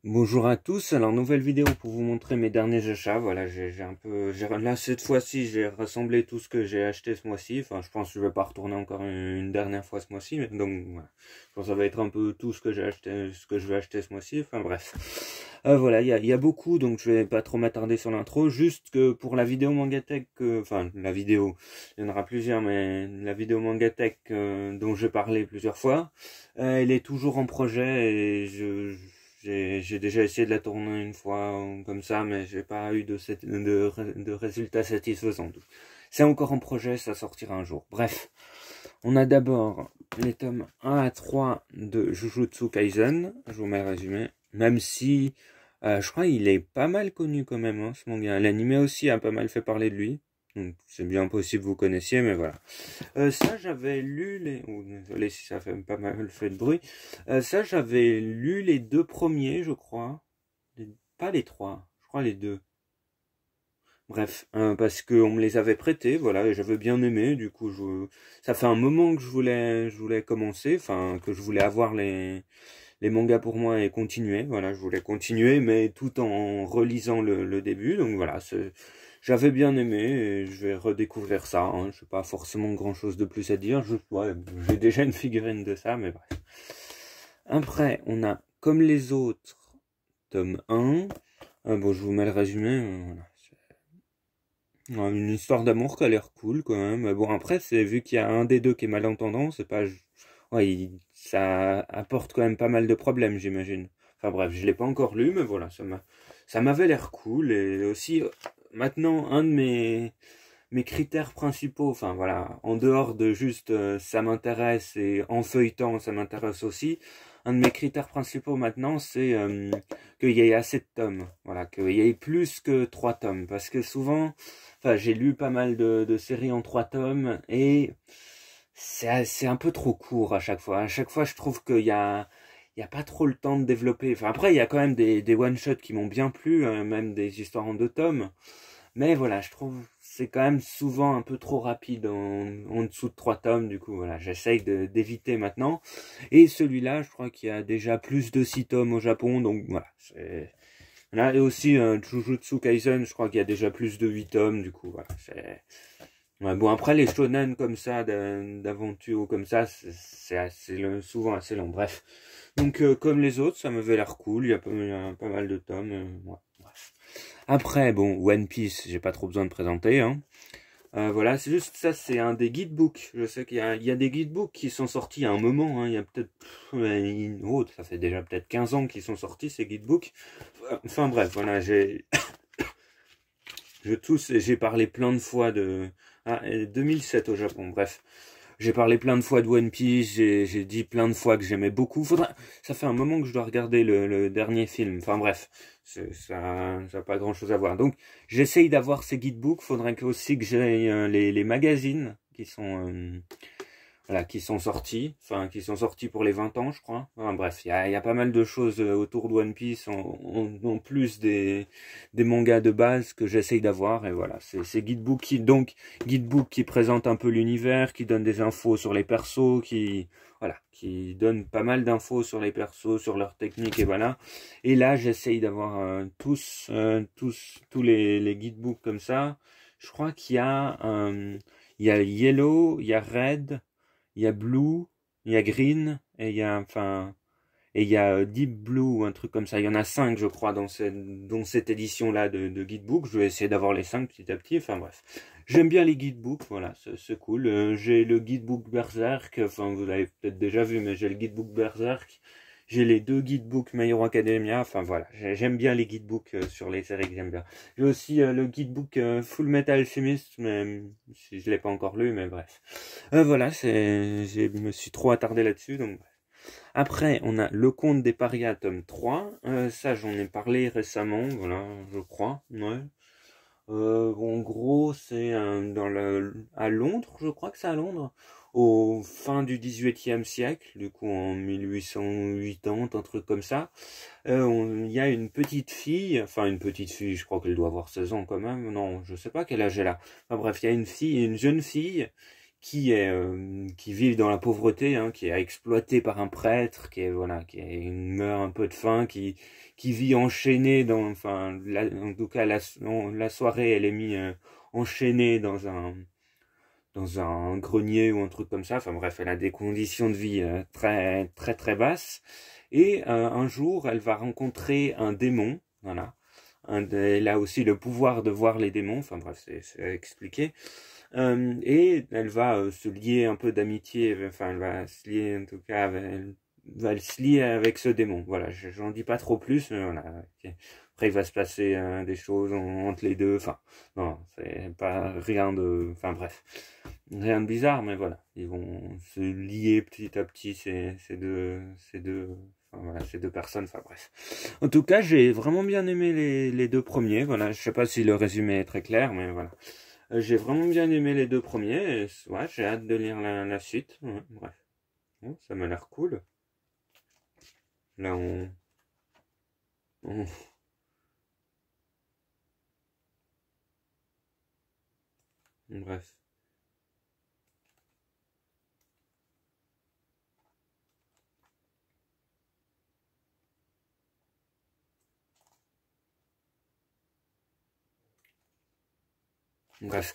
Bonjour à tous, alors nouvelle vidéo pour vous montrer mes derniers achats. Voilà, là cette fois-ci j'ai rassemblé tout ce que j'ai acheté ce mois-ci. Enfin, je pense que je vais pas retourner encore une dernière fois ce mois-ci, mais donc voilà. Je pense que ça va être un peu tout ce que j'ai acheté, ce que je vais acheter ce mois-ci. Enfin bref, voilà, il y a beaucoup, donc je vais pas trop m'attarder sur l'intro. Juste que pour la vidéo Mangatech, enfin la vidéo, il y en aura plusieurs, mais la vidéo Mangatech dont j'ai parlé plusieurs fois, elle est toujours en projet et j'ai déjà essayé de la tourner une fois comme ça, mais j'ai pas eu de résultats satisfaisants. C'est encore en projet, ça sortira un jour. Bref, on a d'abord les tomes 1 à 3 de Jujutsu Kaisen. Je vous mets le résumé. Même si, je crois qu'il est pas mal connu quand même, hein, ce manga. L'anime aussi a pas mal fait parler de lui. Donc c'est bien possible que vous connaissiez, mais voilà. Ça, j'avais lu les... Oh, désolé si ça fait pas mal fait de bruit. Ça, j'avais lu les deux premiers, je crois. Pas les trois, je crois les deux. Bref, parce qu'on me les avait prêtés, voilà, et j'avais bien aimé. Du coup, ça fait un moment que je voulais commencer, enfin, que je voulais avoir les mangas pour moi et continuer. Voilà, je voulais continuer, mais tout en relisant le début. Donc voilà, j'avais bien aimé et je vais redécouvrir ça. Hein. Je n'ai pas forcément grand chose de plus à dire. Ouais, j'ai déjà une figurine de ça, mais bref. Après, on a Comme les autres, tome 1. Bon, je vous mets le résumé. Voilà. Une histoire d'amour qui a l'air cool quand même. Bon, après, c'est vu qu'il y a un des deux qui est malentendant, c'est pas. Ouais, ça apporte quand même pas mal de problèmes, j'imagine. Enfin bref, je l'ai pas encore lu, mais voilà, ça m'avait l'air cool. Et aussi, maintenant, un de mes critères principaux, enfin voilà, en dehors de juste ça m'intéresse et en feuilletant ça m'intéresse aussi, un de mes critères principaux maintenant c'est qu'il y ait assez de tomes, voilà, qu'il y ait plus que 3 tomes, parce que souvent, enfin j'ai lu pas mal de séries en 3 tomes et c'est un peu trop court à chaque fois je trouve il y a pas trop le temps de développer, enfin après il y a quand même des one-shots qui m'ont bien plu, même des histoires en 2 tomes. Mais voilà, je trouve c'est quand même souvent un peu trop rapide en dessous de 3 tomes. Du coup, voilà, j'essaye d'éviter maintenant. Et celui-là, je crois qu'il y a déjà plus de 6 tomes au Japon. Donc voilà. Là, et aussi, Jujutsu Kaisen, je crois qu'il y a déjà plus de 8 tomes. Du coup, voilà. Ouais, bon, après, les shonen comme ça, d'aventure comme ça, souvent assez long. Bref. Donc, comme les autres, ça m'avait l'air cool. Il y a pas mal de tomes. Ouais, bref. Après, bon, One Piece, j'ai pas trop besoin de présenter, hein. Voilà, c'est juste ça, c'est un des guidebooks. Je sais il y a des guidebooks qui sont sortis il y a un moment, hein. Il y a peut-être, oh, ça fait déjà peut-être 15 ans qu'ils sont sortis ces guidebooks. Enfin bref, voilà, j'ai parlé plein de fois de, 2007 au Japon, bref. J'ai parlé plein de fois de One Piece, j'ai dit plein de fois que j'aimais beaucoup. Ça fait un moment que je dois regarder le dernier film. Enfin bref, ça n'a pas grand chose à voir. Donc j'essaye d'avoir ces guidebooks. Faudrait aussi que j'ai les magazines qui sont voilà, qui sont sortis, enfin qui sont sortis pour les 20 ans, je crois. Enfin, bref, il y a pas mal de choses autour de One Piece, en plus des mangas de base que j'essaye d'avoir. Et voilà, c'est guidebook qui présente un peu l'univers, qui donne des infos sur les persos, voilà, qui donne pas mal d'infos sur les persos, sur leurs techniques, et voilà. Et là, j'essaye d'avoir tous les guidebooks comme ça. Je crois il y a Yellow, il y a Red, il y a Blue, il y a Green, et il y a Deep Blue ou un truc comme ça. Il y en a 5, je crois, dans cette édition-là de guidebook. Je vais essayer d'avoir les 5 petit à petit. Enfin bref. J'aime bien les guidebooks, voilà, c'est cool. J'ai le guidebook Berserk, enfin vous l'avez peut-être déjà vu, mais j'ai le guidebook Berserk. J'ai les 2 guidebooks My Hero Academia, enfin voilà, j'aime bien les guidebooks sur les séries que j'aime bien. J'ai aussi le guidebook Full Metal Alchemist, mais si je l'ai pas encore lu, mais bref. Voilà, je me suis trop attardé là-dessus, donc bref. Après, on a Le Conte des Parias, tome 3. Ça, j'en ai parlé récemment, voilà, je crois, ouais. En gros, c'est à Londres, je crois que c'est à Londres, au fin du XVIIIe siècle, du coup en 1880, un truc comme ça. Il y a une petite fille, enfin une petite fille, je crois qu'elle doit avoir 16 ans quand même, non, je sais pas quel âge elle a. Enfin bref, il y a une jeune fille qui vit dans la pauvreté, hein, qui est exploité par un prêtre, qui est voilà, meurt un peu de faim, qui vit enchaîné dans, enfin, en tout cas la soirée, elle est mise enchaînée dans un grenier ou un truc comme ça. Enfin bref, elle a des conditions de vie très très très basses. Et un jour, elle va rencontrer un démon, voilà. Elle a aussi le pouvoir de voir les démons. Enfin bref, c'est à expliquer. Et elle va se lier un peu d'amitié, enfin elle va se lier en tout cas, elle va se lier avec ce démon. Voilà, j'en dis pas trop plus, mais voilà. Okay. Après il va se passer des choses entre les deux, enfin non, c'est pas rien de, enfin bref, rien de bizarre, mais voilà, ils vont se lier petit à petit enfin, voilà, ces deux personnes, enfin bref. En tout cas, j'ai vraiment bien aimé les deux premiers, voilà, je sais pas si le résumé est très clair, mais voilà. J'ai vraiment bien aimé les deux premiers, et, ouais, j'ai hâte de lire la suite. Ouais, bref, bon, ça m'a l'air cool. Là, on- bref. Bref,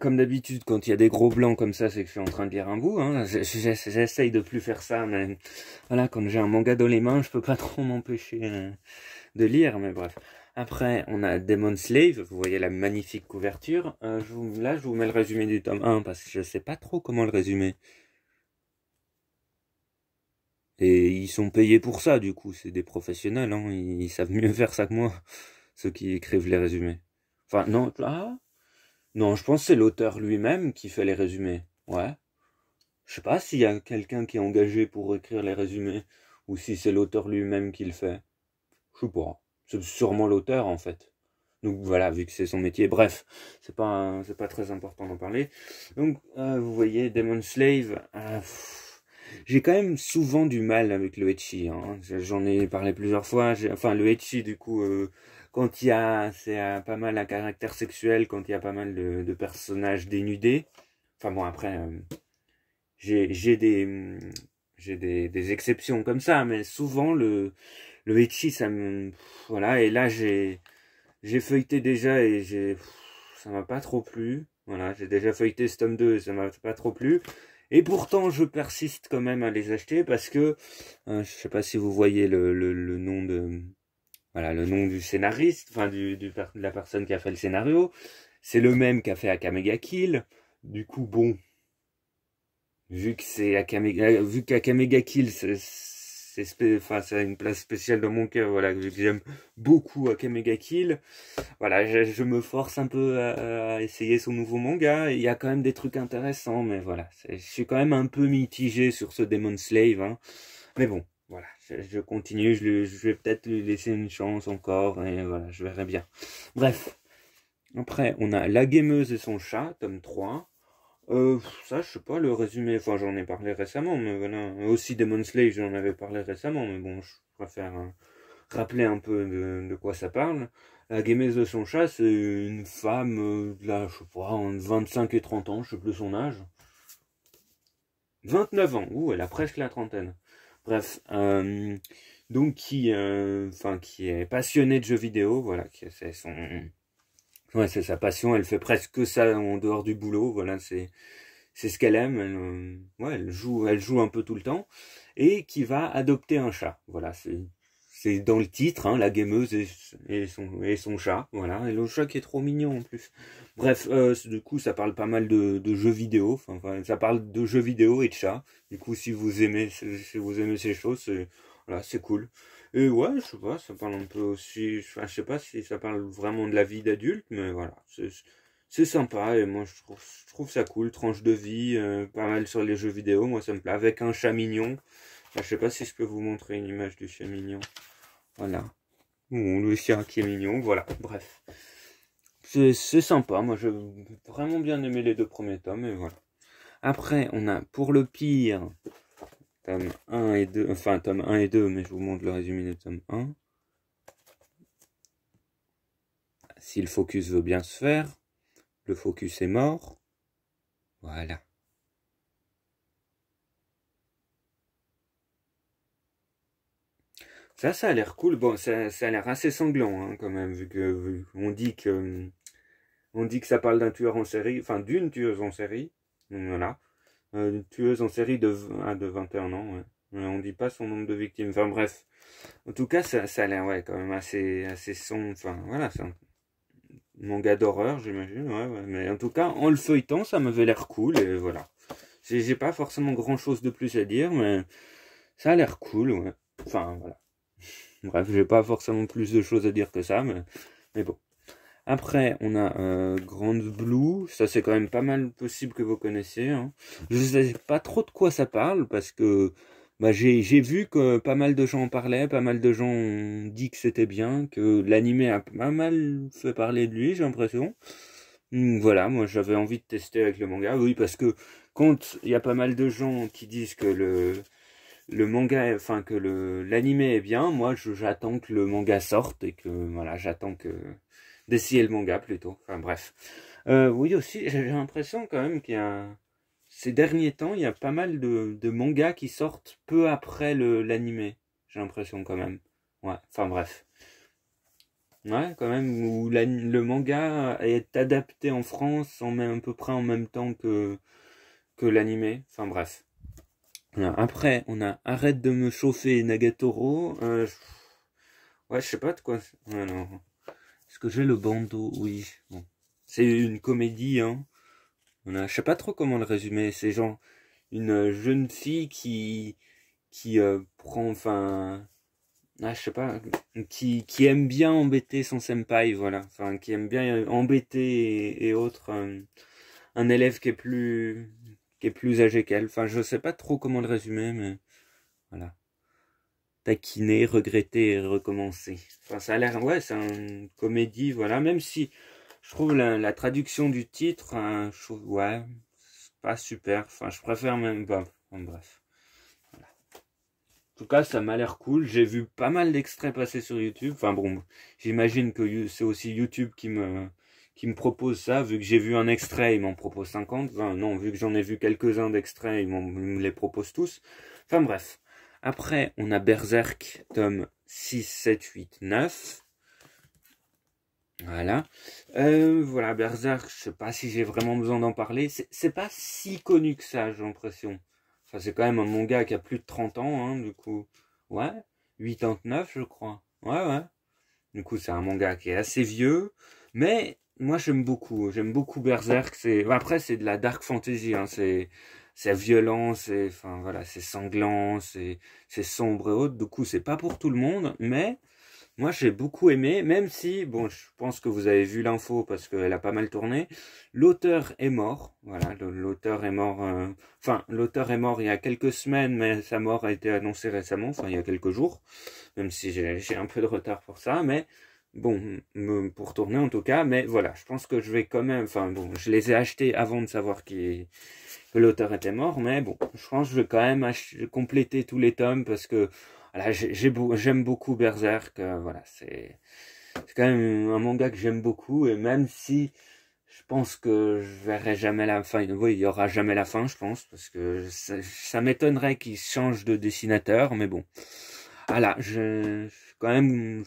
comme d'habitude, quand il y a des gros blancs comme ça, c'est que je suis en train de lire un bout. Hein. J'essaye de plus faire ça, mais voilà, quand j'ai un manga dans les mains, je peux pas trop m'empêcher de lire, mais bref. Après, on a Demon Slave, vous voyez la magnifique couverture. Là, je vous mets le résumé du tome 1, parce que je sais pas trop comment le résumer. Et ils sont payés pour ça, du coup, c'est des professionnels, hein. Ils savent mieux faire ça que moi, ceux qui écrivent les résumés. Enfin, non, non, je pense que c'est l'auteur lui-même qui fait les résumés. Ouais. Je sais pas s'il y a quelqu'un qui est engagé pour écrire les résumés, ou si c'est l'auteur lui-même qui le fait. Je sais pas. C'est sûrement l'auteur, en fait. Donc voilà, vu que c'est son métier. Bref, c'est pas très important d'en parler. Donc, vous voyez, Demon Slave, j'ai quand même souvent du mal avec le ecchi, hein. J'en ai parlé plusieurs fois. Enfin, le ecchi, du coup, quand il y a, pas mal un caractère sexuel, quand il y a pas mal de personnages dénudés. Enfin bon, après, j'ai des exceptions comme ça, mais souvent le ecchi, ça me, voilà. Et là, j'ai feuilleté déjà et ça m'a pas trop plu. Voilà, j'ai déjà feuilleté ce tome 2 et ça m'a pas trop plu. Et pourtant, je persiste quand même à les acheter parce que, je sais pas si vous voyez le nom de, voilà, le nom du scénariste, enfin de la personne qui a fait le scénario. C'est le même qui a fait Akame ga Kill. Du coup, bon, vu qu'Akame ga Kill, enfin, ça a une place spéciale dans mon cœur, voilà, vu que j'aime beaucoup Akame ga Kill. Voilà, je me force un peu à essayer son nouveau manga. Il y a quand même des trucs intéressants, mais voilà, je suis quand même un peu mitigé sur ce Demon Slave, hein. Mais bon, voilà, je continue, je vais peut-être lui laisser une chance encore, et voilà, je verrai bien. Bref, après, on a La Gameuse et son chat, tome 3. Ça, je sais pas, le résumé, enfin, j'en ai parlé récemment, mais voilà. Aussi Demon Slave, j'en avais parlé récemment, mais bon, je préfère rappeler un peu de quoi ça parle. La gameuse de son chat, c'est une femme, là, je sais pas, entre 25 et 30 ans, je sais plus son âge. 29 ans, ouh, elle a presque la trentaine. Bref, donc qui est passionnée de jeux vidéo, voilà, ouais, c'est sa passion, elle fait presque que ça en dehors du boulot, voilà, c'est ce qu'elle aime, ouais, elle joue un peu tout le temps, et qui va adopter un chat, voilà, c'est dans le titre, hein, la gameuse et son chat, voilà, et le chat qui est trop mignon en plus. Bref, du coup, ça parle pas mal de jeux vidéo, enfin, ça parle de jeux vidéo et de chats. Du coup, si vous aimez ces choses, voilà, c'est cool. Et ouais, je sais pas, ça parle un peu aussi, enfin, je sais pas si ça parle vraiment de la vie d'adulte, mais voilà, c'est sympa, et moi je trouve ça cool, tranche de vie, pas mal sur les jeux vidéo, moi ça me plaît, avec un chat mignon. Enfin, je sais pas si je peux vous montrer une image du chat mignon. Voilà. Bon, le chien qui est mignon, voilà, bref. C'est sympa, moi j'ai vraiment bien aimé les deux premiers tomes, et voilà. Après, on a Pour le pire, tome 1 et 2, enfin tome 1 et 2, mais je vous montre le résumé de tome 1. Si le focus veut bien se faire, le focus est mort. Voilà. Ça a l'air cool. Bon, ça a l'air assez sanglant, hein, quand même, on dit que ça parle d'un tueur en série, enfin d'une tueuse en série. Donc voilà. Une tueuse en série de 21 ans, ouais. On dit pas son nombre de victimes. Enfin bref. En tout cas, ça a l'air, ouais, quand même assez sombre. Enfin, voilà, c'est un manga d'horreur, j'imagine, ouais. Mais en tout cas, en le feuilletant, ça m'avait l'air cool, et voilà. J'ai pas forcément grand chose de plus à dire, mais ça a l'air cool, ouais. Enfin, voilà. Bref, j'ai pas forcément plus de choses à dire que ça, mais bon. Après, on a Grand Blue, ça c'est quand même pas mal possible que vous connaissiez, hein. Je sais pas trop de quoi ça parle, parce que bah, j'ai vu que pas mal de gens en parlaient, pas mal de gens ont dit que c'était bien, que l'animé a pas mal fait parler de lui, j'ai l'impression. Voilà, moi j'avais envie de tester avec le manga, oui, parce que quand il y a pas mal de gens qui disent que le manga, enfin que l'animé est bien, moi j'attends que le manga sorte et que voilà, j'attends que d'essayer le manga plutôt. Enfin bref. Oui aussi, j'ai l'impression quand même qu'il y a ces derniers temps, il y a pas mal de mangas qui sortent peu après l'animé. J'ai l'impression quand même. Ouais, enfin bref. Ouais, quand même, où le manga est adapté en France à peu près en même temps que l'animé. Enfin bref. Voilà. Après, on a Arrête de me chauffer Nagatoro. Ouais, je sais pas de quoi. Ouais, non. Est-ce que j'ai le bandeau? Oui. Bon. C'est une comédie, hein. Je sais pas trop comment le résumer. C'est genre une jeune fille qui prend, enfin, je sais pas, qui aime bien embêter son senpai, voilà. Enfin, qui aime bien embêter et autres. Un élève qui est plus âgé qu'elle. Enfin, je sais pas trop comment le résumer, mais voilà. Taquiner, regretter et recommencer. Enfin, ça a l'air, ouais, c'est une comédie, voilà. Même si je trouve la traduction du titre, ouais, c'est pas super. Enfin, je préfère même pas. Enfin, bref. Voilà. En tout cas, ça m'a l'air cool. J'ai vu pas mal d'extraits passer sur YouTube. Enfin bon, j'imagine que c'est aussi YouTube qui me propose ça. Vu que j'ai vu un extrait, il m'en propose 50. Enfin, non, vu que j'en ai vu quelques-uns d'extraits, il me les propose tous. Enfin bref. Après, on a Berserk, tome 6, 7, 8, 9. Voilà. Voilà, Berserk, je sais pas si j'ai vraiment besoin d'en parler. C'est pas si connu que ça, j'ai l'impression. Enfin, c'est quand même un manga qui a plus de 30 ans, hein, du coup. Ouais, 89, je crois. Ouais. Du coup, c'est un manga qui est assez vieux. Mais moi, j'aime beaucoup. J'aime beaucoup Berserk. Après, c'est de la dark fantasy, hein. C'est violent, enfin, voilà, c'est sanglant, c'est sombre et autres. Du coup, c'est pas pour tout le monde, mais moi, j'ai beaucoup aimé, même si, bon, je pense que vous avez vu l'info parce qu'elle a pas mal tourné. L'auteur est mort, voilà, l'auteur est mort, enfin, l'auteur est mort il y a quelques semaines, mais sa mort a été annoncée récemment, enfin, il y a quelques jours, même si j'ai un peu de retard pour ça, mais bon, pour tourner en tout cas, mais voilà, je pense que je vais quand même, enfin, bon, je les ai achetés avant de savoir que l'auteur était mort, mais bon, je pense que je vais quand même compléter tous les tomes parce que voilà, j'aime beaucoup Berserk, voilà, c'est quand même un manga que j'aime beaucoup, et même si je pense que je verrai jamais la fin, oui, il y aura jamais la fin, je pense, parce que ça m'étonnerait qu'il change de dessinateur, mais bon, voilà, je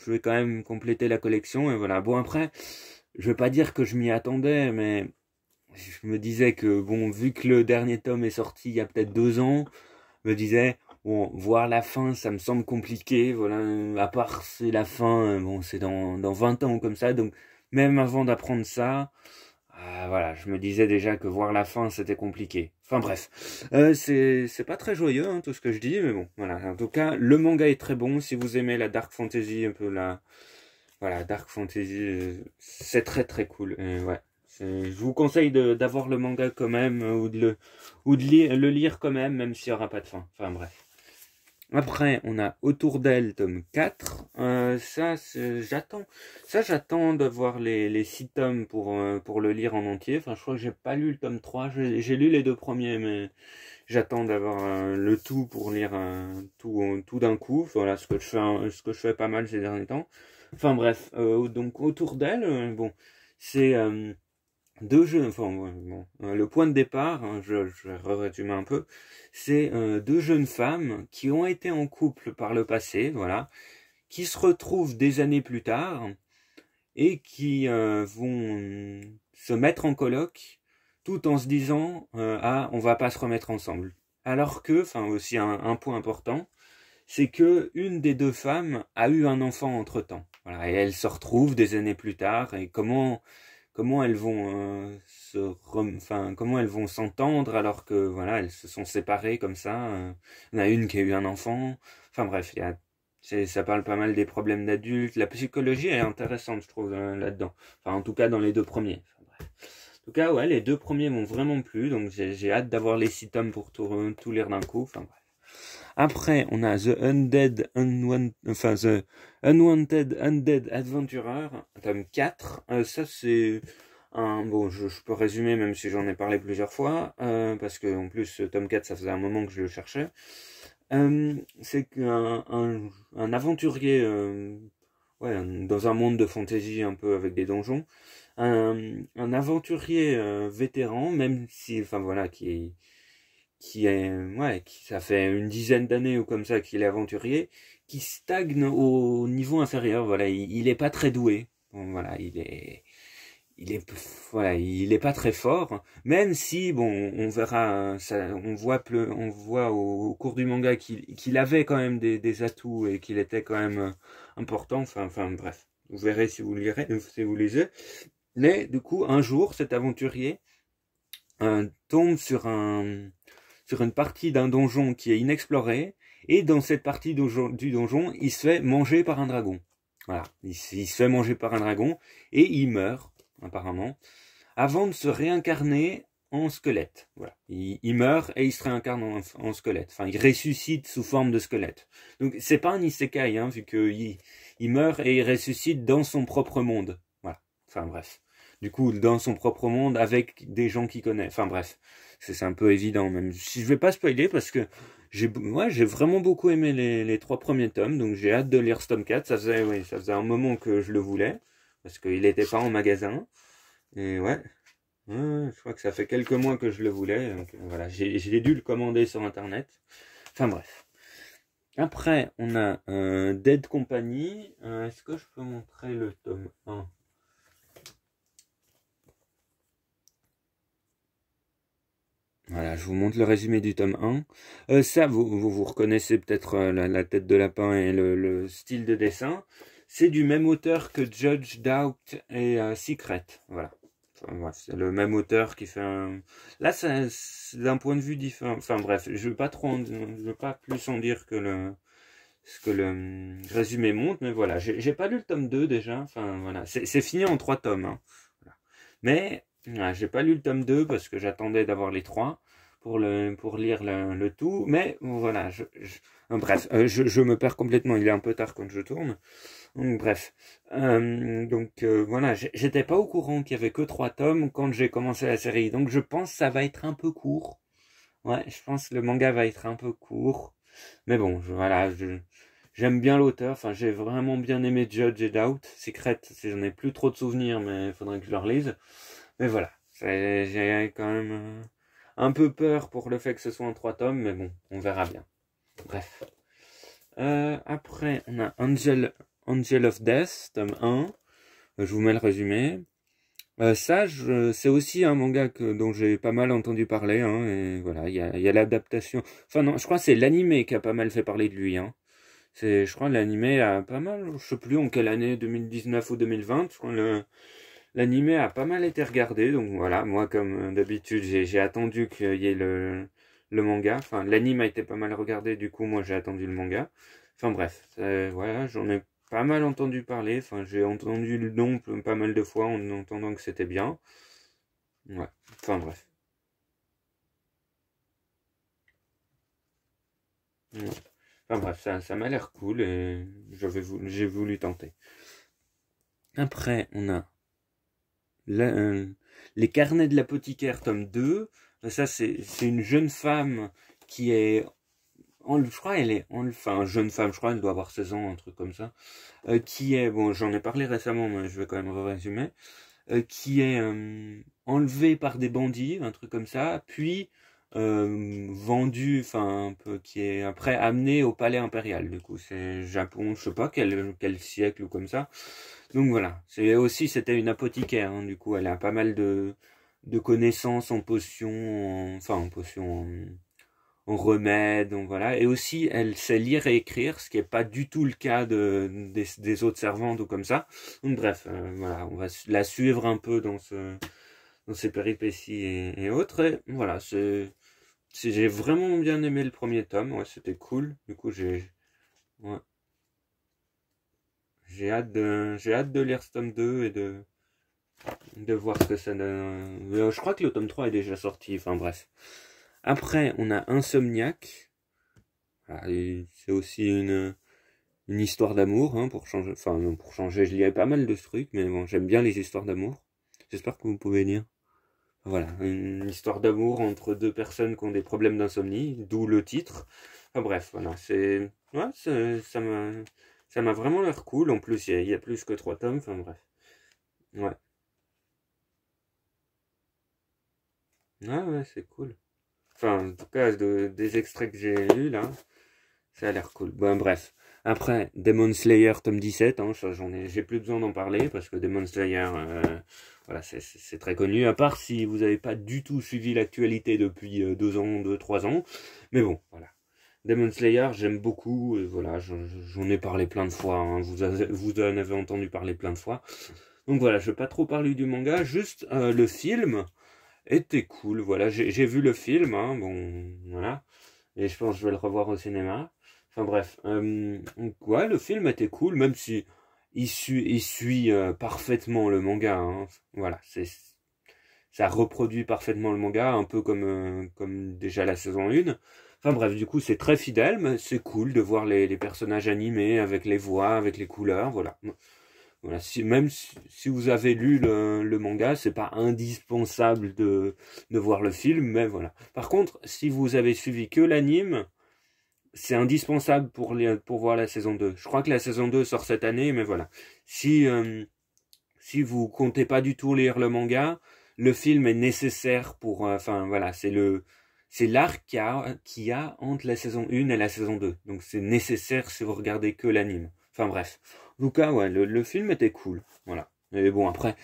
vais quand même compléter la collection, et voilà, bon après, je vais pas dire que je m'y attendais, mais je me disais que, bon, vu que le dernier tome est sorti il y a peut-être 2 ans, je me disais, bon, voir la fin, ça me semble compliqué, voilà, à part c'est la fin, bon, c'est dans 20 ans comme ça, donc même avant d'apprendre ça, voilà, je me disais déjà que voir la fin, c'était compliqué. Enfin bref, c'est pas très joyeux, hein, tout ce que je dis, mais bon, voilà, en tout cas, le manga est très bon, si vous aimez la dark fantasy, un peu voilà, dark fantasy, c'est très très cool, ouais. Je vous conseille d'avoir le manga quand même, ou de le lire quand même, même s'il n'y aura pas de fin. Enfin bref. Après, on a Autour d'elle, tome 4. J'attends de voir les 6 tomes pour le lire en entier. Enfin, je crois que j'ai pas lu le tome 3. J'ai lu les 2 premiers, mais j'attends d'avoir le tout pour lire tout d'un coup. Voilà, ce que je fais pas mal ces derniers temps. Enfin bref, donc Autour d'elle, bon, c'est deux jeunes, enfin, ouais, bon, le point de départ, hein, je vais résumer un peu, c'est deux jeunes femmes qui ont été en couple par le passé, voilà, qui se retrouvent des années plus tard et qui vont se mettre en coloc tout en se disant ah, on va pas se remettre ensemble. Alors que, enfin aussi un point important, c'est que une des deux femmes a eu un enfant entre-temps. Voilà, et elles se retrouvent des années plus tard, et comment elles vont comment elles vont s'entendre alors que voilà, elles se sont séparées comme ça. Il y en a une qui a eu un enfant. Enfin bref, ça parle pas mal des problèmes d'adultes. La psychologie est intéressante, je trouve, là-dedans. Enfin, en tout cas, dans les deux premiers. Enfin, bref. En tout cas, ouais, les deux premiers m'ont vraiment plu, donc j'ai hâte d'avoir les 6 tomes pour tout lire d'un coup. Enfin bref. Après, on a The Unwanted Undead Adventurer, tome 4. Ça, c'est bon, je peux résumer, même si j'en ai parlé plusieurs fois, parce que en plus, tome 4, ça faisait un moment que je le cherchais. C'est un aventurier, ouais, dans un monde de fantasy un peu avec des donjons, un aventurier vétéran, même si, enfin voilà, ça fait une dizaine d'années ou comme ça qu'il est aventurier, qui stagne au niveau inférieur. Voilà, il est pas très doué. Bon, voilà, voilà, il est pas très fort. Même si, bon, on verra, ça, on voit au cours du manga qu'il avait quand même des atouts et qu'il était quand même important. Enfin, bref, vous verrez si vous lirez, si vous lisez. Mais du coup, un jour, cet aventurier tombe sur une partie d'un donjon qui est inexplorée, et dans cette partie du donjon, il se fait manger par un dragon. Voilà, il se fait manger par un dragon, et il meurt, apparemment, avant de se réincarner en squelette. Voilà, il meurt et il se réincarne en squelette. Enfin, il ressuscite sous forme de squelette. Donc, c'est pas un isekai, hein, vu qu'il meurt et il ressuscite dans son propre monde. Voilà, enfin bref. Du coup, dans son propre monde, avec des gens qu'il connaît. Enfin bref, c'est un peu évident même. Je vais pas spoiler parce que j'ai vraiment beaucoup aimé les 3 premiers tomes, donc j'ai hâte de lire ce tome 4. Ça faisait un moment que je le voulais, parce qu'il n'était pas en magasin. Et ouais, je crois que ça fait quelques mois que je le voulais. Donc voilà, j'ai dû le commander sur internet. Enfin bref. Après, on a Dead Company. Est-ce que je peux montrer le tome 1? Voilà, je vous montre le résumé du tome 1. Ça, vous reconnaissez peut-être la tête de lapin et le style de dessin. C'est du même auteur que Judge, Doubt et Secret. Voilà. Enfin, bref, c'est le même auteur qui fait un... Là, c'est d'un point de vue différent. Enfin bref, je veux pas plus en dire que ce que le résumé montre, mais voilà. J'ai pas lu le tome 2 déjà. Enfin voilà, c'est fini en 3 tomes. Hein. Voilà. Mais... j'ai pas lu le tome 2 parce que j'attendais d'avoir les 3 pour lire le tout. Mais voilà, bref, je me perds complètement. Il est un peu tard quand je tourne. Donc, bref. Voilà, j'étais pas au courant qu'il y avait que 3 tomes quand j'ai commencé la série. Donc je pense que ça va être un peu court. Ouais, je pense que le manga va être un peu court. Mais bon, voilà, j'aime bien l'auteur. Enfin, j'ai vraiment bien aimé Judge et Doubt. Secret, j'en ai plus trop de souvenirs, mais il faudrait que je le relise. Mais voilà, j'ai quand même un peu peur pour le fait que ce soit en 3 tomes, mais bon, on verra bien. Bref. Après, on a Angel of Death, tome 1. Je vous mets le résumé. Ça, c'est aussi un manga dont j'ai pas mal entendu parler. Hein, et voilà, il y a l'adaptation. Enfin non, je crois que c'est l'animé qui a pas mal fait parler de lui. Hein. Je crois que l'animé a pas mal, je sais plus en quelle année, 2019 ou 2020. Je crois l'animé a pas mal été regardé, donc voilà, moi comme d'habitude j'ai attendu qu'il y ait le manga, enfin l'anime a été pas mal regardé, du coup moi j'ai attendu le manga, enfin bref, voilà, j'en ai pas mal entendu parler, enfin j'ai entendu le nom pas mal de fois en entendant que c'était bien, ouais, enfin bref. Ouais. Enfin bref, ça m'a l'air cool et j'ai voulu tenter. Après, on a les carnets de l'apothicaire, tome 2. Ça, c'est une jeune femme qui est... je crois elle est... Enfin, jeune femme, je crois, elle doit avoir 16 ans, un truc comme ça. Qui est... Bon, j'en ai parlé récemment, mais je vais quand même résumer. Qui est enlevée par des bandits, un truc comme ça. Puis, vendu, enfin un peu, qui est après amené au palais impérial. Du coup, c'est Japon, je sais pas quel siècle ou comme ça. Donc voilà, c'est aussi c'était une apothicaire. Hein, du coup, elle a pas mal de connaissances en potions, enfin en potions, en remèdes, donc voilà. Et aussi, elle sait lire et écrire, ce qui est pas du tout le cas des autres servantes ou comme ça. Donc bref, voilà, on va la suivre un peu dans ses péripéties et autres. Et voilà, j'ai vraiment bien aimé le premier tome, ouais, c'était cool. Du coup, ouais, j'ai hâte de lire ce tome 2 et de voir ce que ça donne. Je crois que le tome 3 est déjà sorti, enfin bref. Après, on a Insomniac. Voilà, c'est aussi une histoire d'amour, hein, pour changer. Enfin, non, pour changer, je lirais pas mal de trucs, mais bon, j'aime bien les histoires d'amour. J'espère que vous pouvez lire. Voilà, une histoire d'amour entre deux personnes qui ont des problèmes d'insomnie, d'où le titre. Enfin bref, voilà, ouais, ça m'a vraiment l'air cool. En plus, il y a plus que 3 tomes. Enfin bref, ouais, ouais, ouais, c'est cool. Enfin, en tout cas, des extraits que j'ai lus là, ça a l'air cool. Bon, bref. Après, Demon Slayer tome 17, hein, ça, j'ai plus besoin d'en parler parce que Demon Slayer, voilà, c'est très connu. À part si vous n'avez pas du tout suivi l'actualité depuis 2 ans, 3 ans. Mais bon, voilà. Demon Slayer, j'aime beaucoup. Et voilà, j'en ai parlé plein de fois. Hein, vous en avez entendu parler plein de fois. Donc voilà, je vais pas trop parler du manga. Juste le film était cool. Voilà, j'ai vu le film. Hein, bon, voilà. Et je pense que je vais le revoir au cinéma. Enfin bref, donc, ouais, le film était cool, même si il suit parfaitement le manga. Hein. Voilà, ça reproduit parfaitement le manga, un peu comme déjà la saison 1. Enfin bref, du coup, c'est très fidèle, mais c'est cool de voir les personnages animés avec les voix, avec les couleurs, voilà. Voilà, même si vous avez lu le manga, c'est pas indispensable de voir le film, mais voilà. Par contre, si vous avez suivi que l'anime, c'est indispensable pour voir la saison 2. Je crois que la saison 2 sort cette année, mais voilà. Si vous comptez pas du tout lire le manga, le film est nécessaire pour... Enfin, voilà, c'est l'arc qu'il y a entre la saison 1 et la saison 2. Donc c'est nécessaire si vous regardez que l'anime. Enfin bref. En tout cas, ouais, le film était cool. Voilà. Mais bon, après,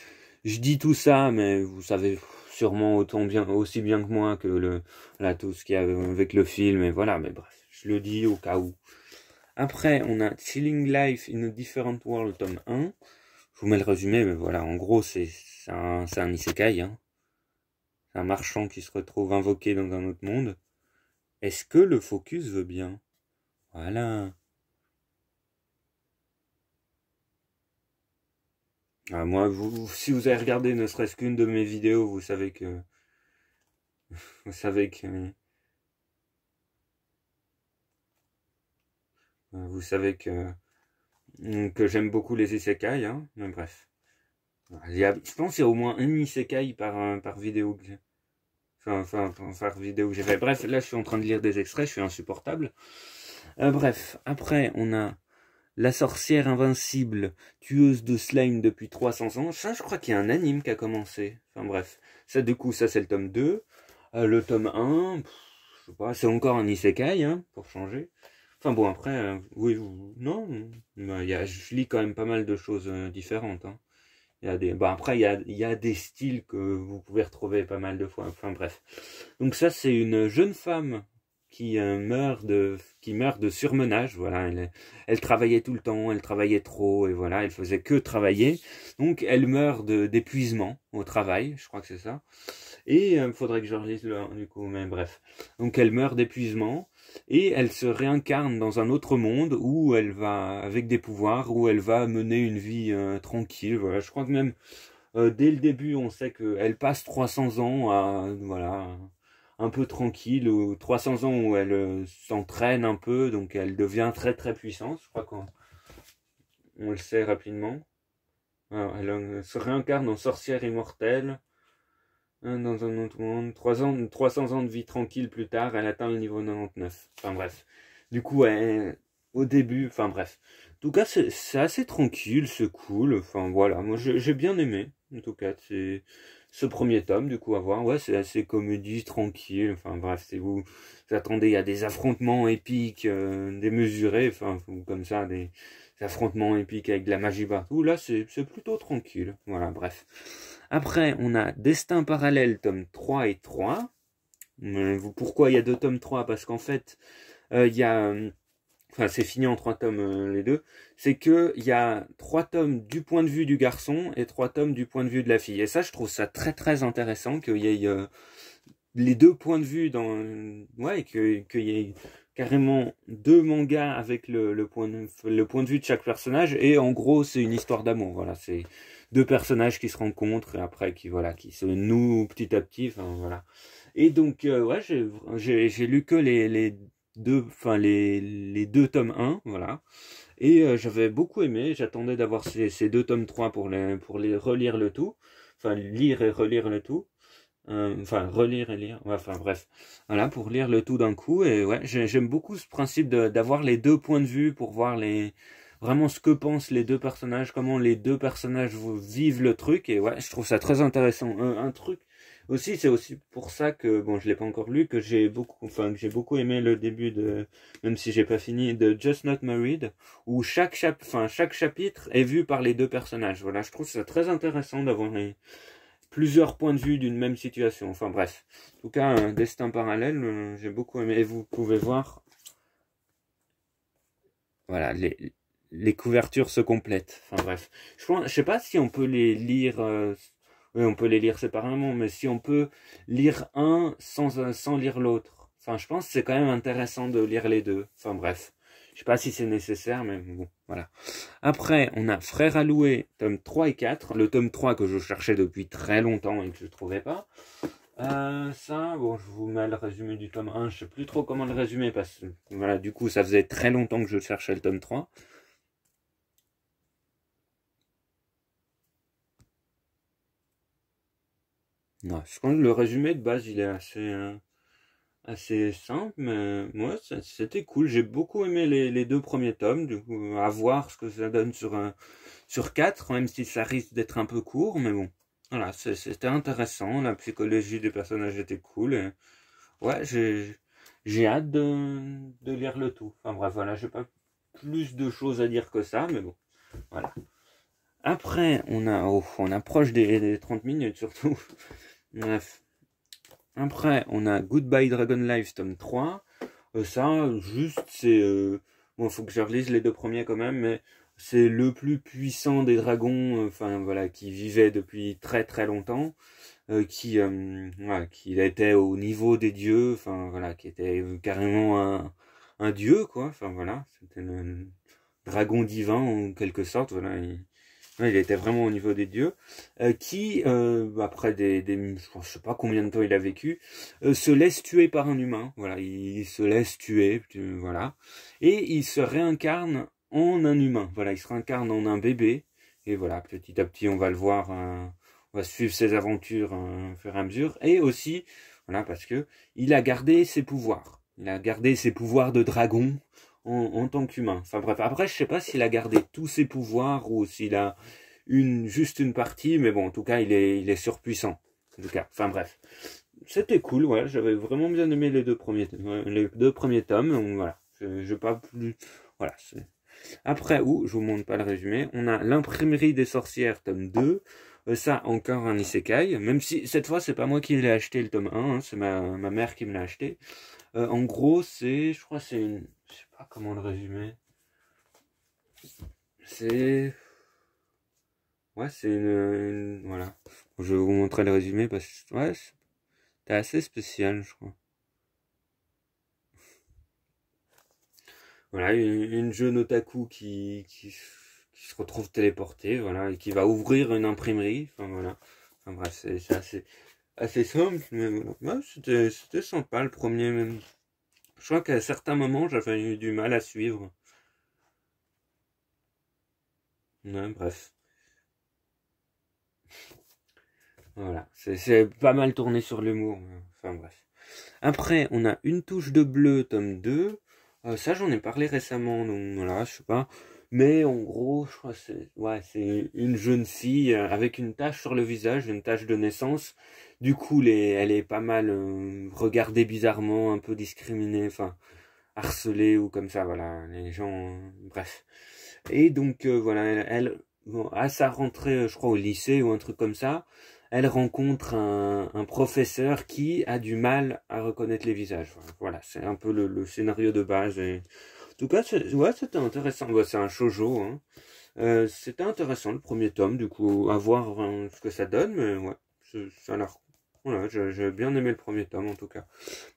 je dis tout ça, mais vous savez sûrement aussi bien que moi que là, tout ce qu'il y a avec le film, et voilà, mais bref, je le dis au cas où. Après, on a Chilling Life in a Different World, tome 1. Je vous mets le résumé, mais voilà, en gros, c'est un isekai, hein. C'est un marchand qui se retrouve invoqué dans un autre monde. Est-ce que le focus veut bien? Voilà. Ah, moi, si vous avez regardé ne serait-ce qu'une de mes vidéos, vous savez que, vous savez que j'aime beaucoup les isekai, hein. Mais bref. Je pense qu'il y a au moins un isekai par vidéo que j'ai. Par vidéo que j'ai fait. Bref, là, je suis en train de lire des extraits, je suis insupportable. Bref, après, on a La sorcière invincible, tueuse de slime depuis 300 ans. Ça, je crois qu'il y a un anime qui a commencé. Enfin bref, ça du coup, ça c'est le tome 2. Le tome 1, je sais pas, c'est encore un isekai, hein, pour changer. Enfin bon, après, oui, non, je lis quand même pas mal de choses différentes. Hein. Après, il y a des styles que vous pouvez retrouver pas mal de fois. Enfin bref. Donc ça, c'est une jeune femme qui meurt de surmenage. Voilà, elle travaillait tout le temps, elle travaillait trop, et voilà, elle faisait que travailler. Donc elle meurt d'épuisement au travail, je crois que c'est ça. Et il faudrait que je relise du coup, mais bref. Donc elle meurt d'épuisement et elle se réincarne dans un autre monde où elle va avec des pouvoirs, où elle va mener une vie tranquille. Voilà, je crois que même dès le début, on sait qu'elle passe 300 ans à voilà un peu tranquille, ou 300 ans où elle s'entraîne un peu, donc elle devient très très puissante. Je crois qu'on le sait rapidement. Alors, elle se réincarne en sorcière immortelle. Dans un autre monde, 300 ans de vie tranquille plus tard, elle atteint le niveau 99. Enfin bref. Du coup, au début, enfin bref. En tout cas, c'est assez tranquille, c'est cool. Enfin voilà, moi j'ai bien aimé. En tout cas, ce premier tome, du coup, à voir. Ouais, c'est assez comédie, tranquille. Enfin, bref, si vous attendez à des affrontements épiques, démesurés, enfin, ou comme ça, des affrontements épiques avec de la magie partout. Là, c'est plutôt tranquille. Voilà, bref. Après, on a Destin parallèle, tome 3 et 3. Pourquoi il y a deux tomes 3? Parce qu'en fait, il y a... Enfin, c'est fini en 3 tomes, les deux. C'est que il y a 3 tomes du point de vue du garçon et 3 tomes du point de vue de la fille. Et ça, je trouve ça très très intéressant qu'il y ait les deux points de vue dans... Ouais, qu'il y ait carrément deux mangas avec le point de vue de chaque personnage. Et en gros, c'est une histoire d'amour. Voilà, c'est deux personnages qui se rencontrent et après qui se nouent petit à petit. Enfin, voilà. Et donc, ouais, j'ai lu que les deux, enfin les deux tomes 1, voilà. Et j'avais beaucoup aimé, j'attendais d'avoir ces deux tomes 3 pour les relire le tout. Enfin, lire et relire le tout. Enfin, relire et lire. Ouais, enfin, bref. Voilà, pour lire le tout d'un coup. Et ouais, j'aime beaucoup ce principe d'avoir les deux points de vue pour voir vraiment ce que pensent les deux personnages, comment les deux personnages vivent le truc. Et ouais, je trouve ça très intéressant. Un truc aussi, c'est aussi pour ça que, bon, je l'ai pas encore lu, que j'ai beaucoup aimé le début même si j'ai pas fini, de Just Not Married, où chaque chapitre est vu par les deux personnages. Voilà, je trouve ça très intéressant d'avoir plusieurs points de vue d'une même situation. Enfin bref, en tout cas, un destin parallèle, j'ai beaucoup aimé. Et vous pouvez voir, voilà, les couvertures se complètent. Enfin bref, je sais pas si on peut les lire. Oui, on peut les lire séparément, mais si on peut lire un sans lire l'autre. Enfin, je pense que c'est quand même intéressant de lire les deux. Enfin bref, je sais pas si c'est nécessaire, mais bon, voilà. Après, on a Frère Alloué, tome 3 et 4. Le tome 3 que je cherchais depuis très longtemps et que je ne trouvais pas. Ça, bon, je vous mets le résumé du tome 1. Je sais plus trop comment le résumer parce que, voilà, du coup, ça faisait très longtemps que je cherchais le tome 3. Non, je pense que le résumé de base, il est assez simple, mais moi, c'était cool. J'ai beaucoup aimé les deux premiers tomes, du coup, à voir ce que ça donne sur 4, même si ça risque d'être un peu court, mais bon. Voilà, c'était intéressant, la psychologie des personnages était cool, et ouais, j'ai hâte de lire le tout. Enfin bref, voilà, j'ai pas plus de choses à dire que ça, mais bon, voilà. Après, on approche des 30 minutes surtout. Bref. Après, on a Goodbye Dragon Life tome 3. Ça, juste, c'est... bon, faut que je relise les deux premiers quand même, mais c'est le plus puissant des dragons, enfin, voilà, qui vivait depuis très très longtemps, voilà, qui était au niveau des dieux, enfin, voilà, qui était carrément un dieu, quoi, enfin, voilà, c'était le dragon divin, en quelque sorte, voilà, ouais, il était vraiment au niveau des dieux, qui, après je sais pas combien de temps il a vécu, se laisse tuer par un humain. Voilà, il se laisse tuer, voilà, et il se réincarne en un humain. Voilà, il se réincarne en un bébé, et voilà, petit à petit, on va le voir, on va suivre ses aventures au fur et à mesure, et aussi, voilà, parce que il a gardé ses pouvoirs. Il a gardé ses pouvoirs de dragon en tant qu'humain. Enfin bref, après je sais pas s'il a gardé tous ses pouvoirs ou s'il a juste une partie, mais bon, en tout cas, il est surpuissant. En tout cas, enfin bref. C'était cool, ouais, j'avais vraiment bien aimé les deux premiers tomes, donc voilà. Je pas plus. Voilà. Après, je vous montre pas le résumé, on a l'imprimerie des sorcières, tome 2. Ça, encore un isekai, même si cette fois, c'est pas moi qui l'ai acheté le tome 1, hein, c'est ma mère qui me l'a acheté. En gros, je crois, c'est une. Je sais pas comment le résumer. C'est. Ouais, c'est voilà. Je vais vous montrer le résumé parce que ouais, c'était assez spécial, je crois. Voilà, une jeune otaku qui se retrouve téléportée, voilà, et qui va ouvrir une imprimerie. Enfin voilà. Enfin bref, c'est assez simple, mais voilà. Ouais, c'était sympa le premier même. Je crois qu'à certains moments, j'avais eu du mal à suivre. Ouais, bref. Voilà. C'est pas mal tourné sur l'humour. Enfin bref. Après, on a Une touche de bleu, tome 2. Ça, j'en ai parlé récemment, donc voilà, je sais pas. Mais en gros, je crois que c'est une jeune fille avec une tache sur le visage, une tache de naissance. Du coup, elle est pas mal regardée bizarrement, un peu discriminée, enfin harcelée ou comme ça, voilà. Les gens, bref. Et donc voilà, bon, à sa rentrée, je crois au lycée ou un truc comme ça, elle rencontre un professeur qui a du mal à reconnaître les visages. Voilà, c'est un peu le scénario de base. Et... En tout cas, ouais, c'était intéressant. Bah, c'est un shoujo, hein. C'était intéressant le premier tome, du coup, à voir ce que ça donne, mais ouais, ça a l'air... Voilà, j'ai bien aimé le premier tome en tout cas.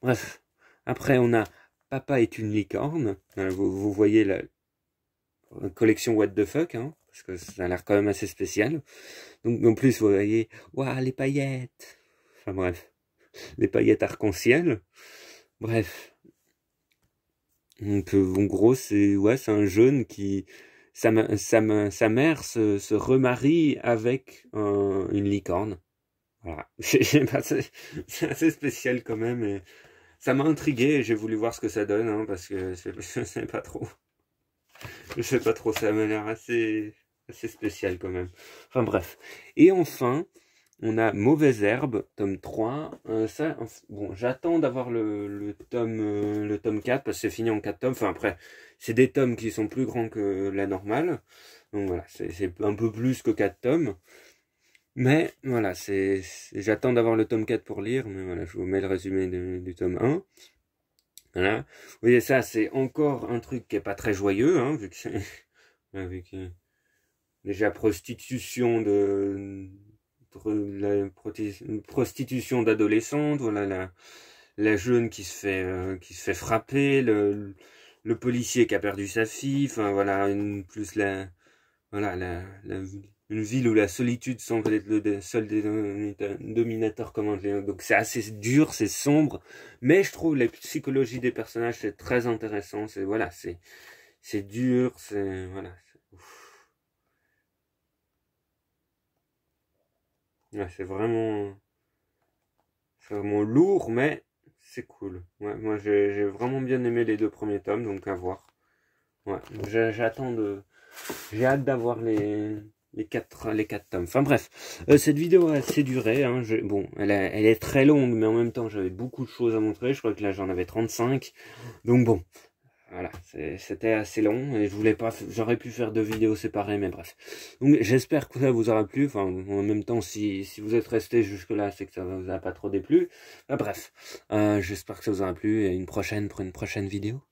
Bref, après on a Papa est une licorne. Vous voyez la collection What the fuck, hein, parce que ça a l'air quand même assez spécial. Donc en plus, vous voyez, waouh, les paillettes. Enfin bref, les paillettes arc-en-ciel. Bref. Donc en gros, c'est ouais, c'est un jeune qui... sa mère se remarie avec une licorne. Voilà. C'est assez spécial quand même. Et ça m'a intrigué et j'ai voulu voir ce que ça donne, hein, parce que je sais pas trop. Je sais pas trop, ça m'a l'air assez spécial quand même. Enfin bref. Et enfin, on a Mauvaise Herbe, tome 3. Ça, bon, j'attends d'avoir le tome 4, parce que c'est fini en 4 tomes. Enfin après, c'est des tomes qui sont plus grands que la normale. Donc voilà, c'est un peu plus que 4 tomes. Mais voilà, j'attends d'avoir le tome 4 pour lire. Mais voilà, je vous mets le résumé du tome 1. Voilà. Vous voyez, ça, c'est encore un truc qui est pas très joyeux, hein, vu que c'est avec déjà prostitution la prostitution d'adolescentes, voilà, la jeune qui se fait frapper, le policier qui a perdu sa fille, enfin voilà, plus voilà, une ville où la solitude semble être le seul dominateur commande. Donc c'est assez dur, c'est sombre, mais je trouve la psychologie des personnages c'est très intéressant. C'est voilà, c'est dur, c'est voilà. Ouais, c'est vraiment lourd, mais c'est cool. Ouais, moi j'ai vraiment bien aimé les deux premiers tomes, donc à voir. Ouais, j'ai hâte d'avoir les quatre tomes. Enfin bref, cette vidéo a assez duré. Hein, bon, elle est très longue, mais en même temps, j'avais beaucoup de choses à montrer. Je crois que là, j'en avais 35. Donc bon, voilà, c'était assez long et je voulais pas, j'aurais pu faire 2 vidéos séparées, mais bref. Donc j'espère que ça vous aura plu. Enfin, en même temps, si vous êtes resté jusque là, c'est que ça vous a pas trop déplu. Bref, j'espère que ça vous aura plu et pour une prochaine vidéo.